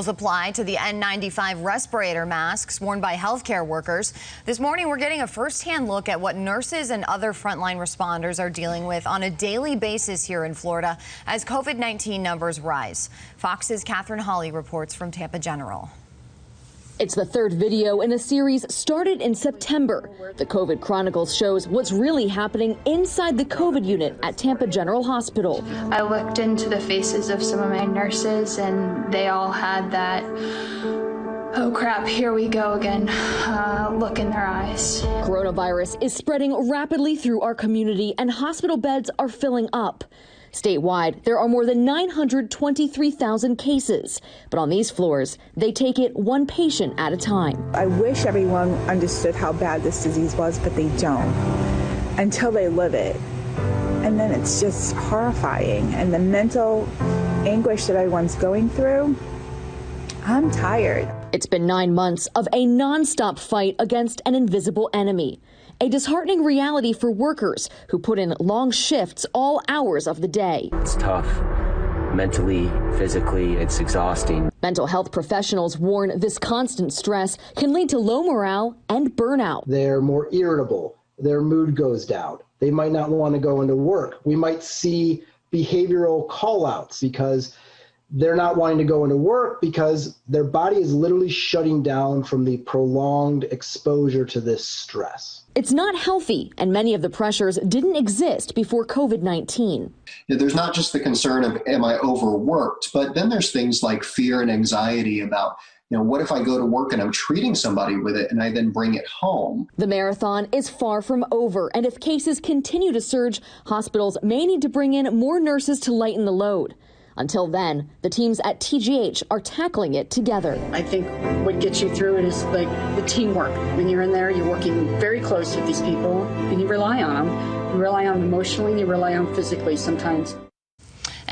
rules apply to the N95 respirator masks worn by healthcare workers. This morning, we're getting a first-hand look at what nurses and other frontline responders are dealing with on a daily basis here in Florida as COVID-19 numbers rise. Fox's Catherine Hawley reports from Tampa General. It's the third video in a series started in September. The COVID Chronicles shows what's really happening inside the COVID unit at Tampa General Hospital. I looked into the faces of some of my nurses and they all had that, oh crap, here we go again, look in their eyes. Coronavirus is spreading rapidly through our community and hospital beds are filling up. Statewide, there are more than 923,000 cases, but on these floors, they take it one patient at a time. I wish everyone understood how bad this disease was, but they don't until they live it. And then it's just horrifying. And the mental anguish that everyone's going through, I'm tired. It's been 9 months of a nonstop fight against an invisible enemy. A disheartening reality for workers who put in long shifts all hours of the day. It's tough. Mentally, physically, it's exhausting. Mental health professionals warn this constant stress can lead to low morale and burnout. They're more irritable. Their mood goes down. They might not want to go into work. We might see behavioral call-outs because they're not wanting to go into work because their body is literally shutting down from the prolonged exposure to this stress. It's not healthy, and many of the pressures didn't exist before COVID-19. There's not just the concern of, am I overworked? But then there's things like fear and anxiety about, what if I go to work and I'm treating somebody with it and I then bring it home? The marathon is far from over, and if cases continue to surge, hospitals may need to bring in more nurses to lighten the load. Until then, the teams at TGH are tackling it together. I think what gets you through it is like the teamwork. When you're in there, you're working very close with these people and you rely on them. You rely on them emotionally, you rely on them physically sometimes.